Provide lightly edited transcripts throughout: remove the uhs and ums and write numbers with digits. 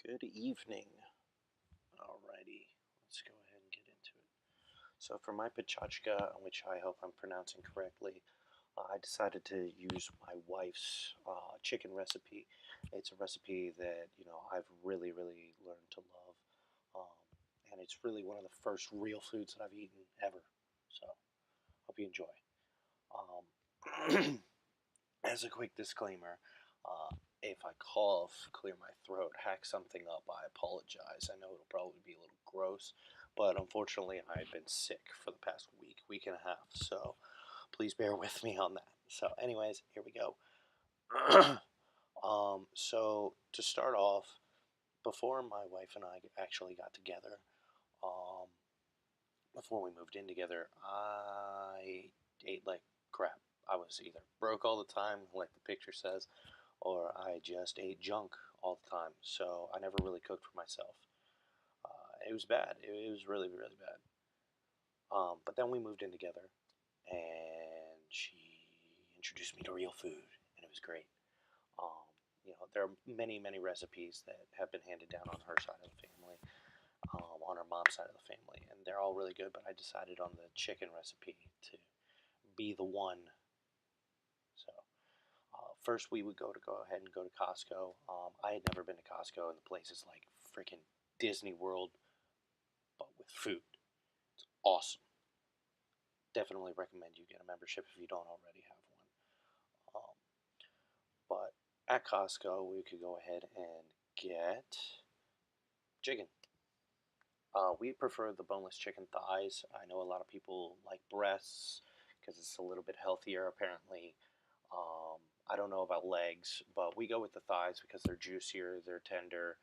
Good evening. Alrighty, let's go ahead and get into it. So for my pachachka, which I hope I'm pronouncing correctly, I decided to use my wife's chicken recipe. It's a recipe that I've really learned to love, and it's really one of the first real foods that I've eaten ever. So hope you enjoy. Um, As a quick disclaimer, if I cough, clear my throat, hack something up, I apologize. I know it'll probably be a little gross, but unfortunately, I've been sick for the past week and a half, so please bear with me on that. So, anyways, here we go. So to start off, before my wife and I actually got together, um, before we moved in together, I ate like crap. I was either broke all the time, like the picture says, or I just ate junk all the time. So I never really cooked for myself. It was bad. It was really bad. But then we moved in together, and she introduced me to real food, and it was great. Um, there are many recipes that have been handed down on her side of the family, on her mom's side of the family, and they're all really good. But I decided on the chicken recipe to be the one. So first, we would go ahead and go to Costco. I had never been to Costco, and the place is like freaking Disney World, but with food. It's awesome. Definitely recommend you get a membership if you don't already have one. But at Costco, we could go ahead and get chicken. We prefer the boneless chicken thighs. I know a lot of people like breasts because it's a little bit healthier, apparently. Um, I don't know about legs, but we go with the thighs because they're juicier, they're tender,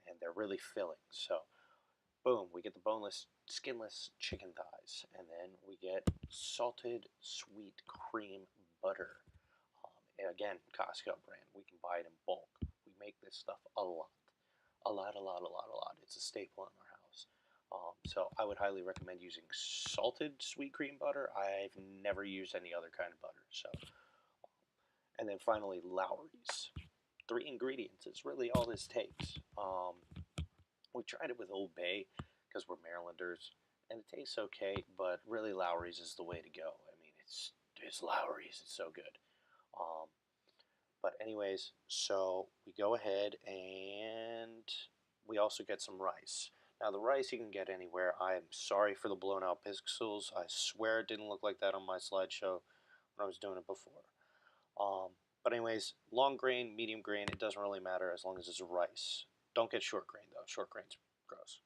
and they're really filling. So, boom, we get the boneless, skinless chicken thighs, and then we get salted sweet cream butter. And again, Costco brand. We can buy it in bulk. We make this stuff a lot, a lot. It's a staple in our house. So I would highly recommend using salted sweet cream butter. I've never used any other kind of butter. So, and then finally, Lowry's. 3 ingredients is really all this takes. We tried it with Old Bay because we're Marylanders, and it tastes okay, but really Lowry's is the way to go. I mean, it's Lowry's. It's so good. Um, but anyways, so we go ahead and we also get some rice. Now the rice you can get anywhere. I am sorry for the blown out pixels. I swear it didn't look like that on my slideshow when I was doing it before. But anyways, long grain, medium grain, it doesn't really matter as long as it's rice. Don't get short grain though. Short grain's gross.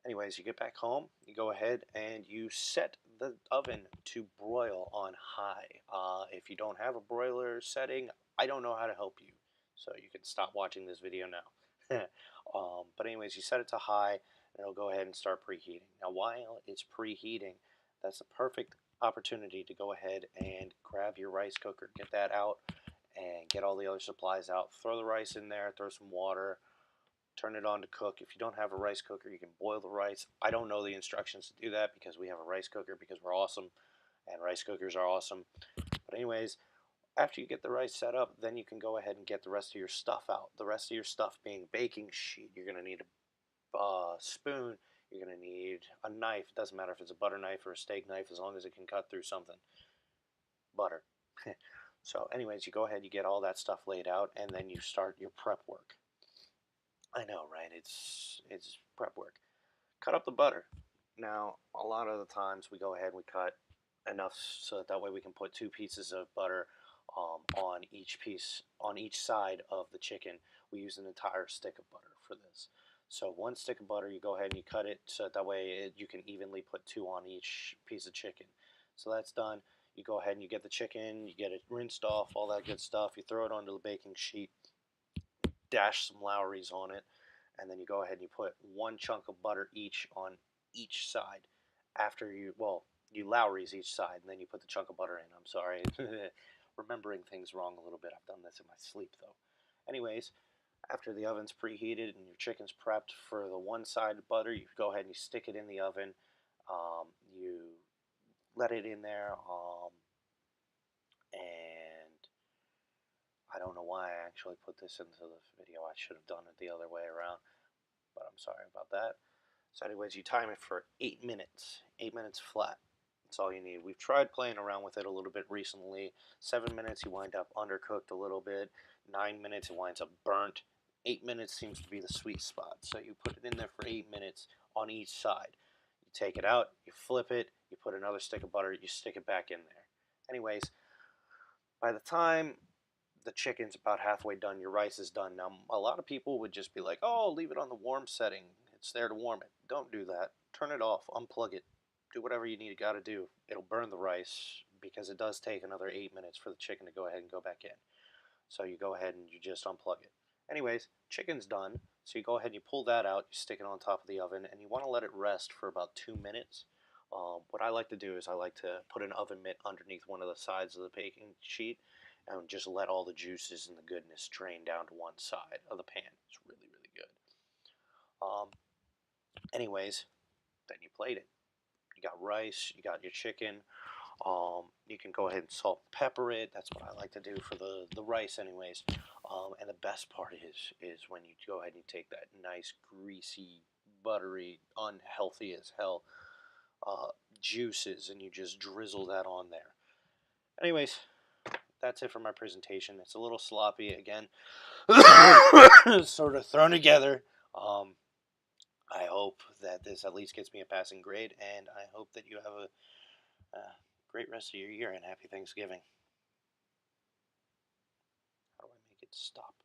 Anyways, you get back home, you go ahead and you set the oven to broil on high. If you don't have a broiler setting, I don't know how to help you. So you can stop watching this video now. But anyways, you set it to high and it'll go ahead and start preheating. Now while it's preheating, that's a perfect opportunity to go ahead and grab your rice cooker, get that out, and get all the other supplies out. Throw the rice in there, throw some water, turn it on to cook. If you don't have a rice cooker, you can boil the rice. I don't know the instructions to do that because we have a rice cooker because we're awesome and rice cookers are awesome. But anyways, after you get the rice set up, then you can go ahead and get the rest of your stuff out. The rest of your stuff being baking sheet. You're going to need a spoon. You're going to need a knife. It doesn't matter if it's a butter knife or a steak knife as long as it can cut through something. Butter. So anyways, you go ahead, you get all that stuff laid out, and then you start your prep work. I know, right? It's prep work. Cut up the butter. Now, a lot of the times we go ahead and we cut enough so that way we can put 2 pieces of butter on each side of the chicken. We use an entire stick of butter for this. So 1 stick of butter, you go ahead and you cut it so that way you can evenly put 2 on each piece of chicken. So that's done. You go ahead and you get the chicken, you get it rinsed off, all that good stuff. You throw it onto the baking sheet, dash some Lowry's on it, and then you go ahead and you put 1 chunk of butter each on each side. After you Lowry's each side, and then you put the chunk of butter in. I'm sorry, remembering things wrong a little bit. I've done this in my sleep though. Anyways, after the oven's preheated and your chicken's prepped for the one side of butter, you go ahead and you stick it in the oven. You let it in there, and I don't know why I actually put this into the video. I should have done it the other way around, but I'm sorry about that. So anyways, you time it for 8 minutes. 8 minutes flat. That's all you need. We've tried playing around with it a little bit recently. 7 minutes, you wind up undercooked a little bit. 9 minutes, it winds up burnt. 8 minutes seems to be the sweet spot. So you put it in there for 8 minutes on each side. You take it out, you flip it, you put another stick of butter, you stick it back in there. Anyways, by the time the chicken's about halfway done, your rice is done. Now, a lot of people would just be like, oh, leave it on the warm setting. It's there to warm it. Don't do that. Turn it off, unplug it, do whatever you got to do. It'll burn the rice because it does take another 8 minutes for the chicken to go ahead and go back in. So you go ahead and you just unplug it. Anyways, chicken's done. So you go ahead and you pull that out, you stick it on top of the oven, and you want to let it rest for about 2 minutes. What I like to do is I like to put an oven mitt underneath one of the sides of the baking sheet and just let all the juices and the goodness drain down to one side of the pan. It's really, really good. Um, anyways, then you plate it. You got rice, you got your chicken. You can go ahead and salt and pepper it. That's what I like to do for the rice anyways. And the best part is when you go ahead and you take that nice, greasy, buttery, unhealthy as hell juices and you just drizzle that on there. Anyways, that's it for my presentation. It's a little sloppy again, sort of thrown together. I hope that this at least gets me a passing grade, and I hope that you have a great rest of your year and happy Thanksgiving. How do I make it stop?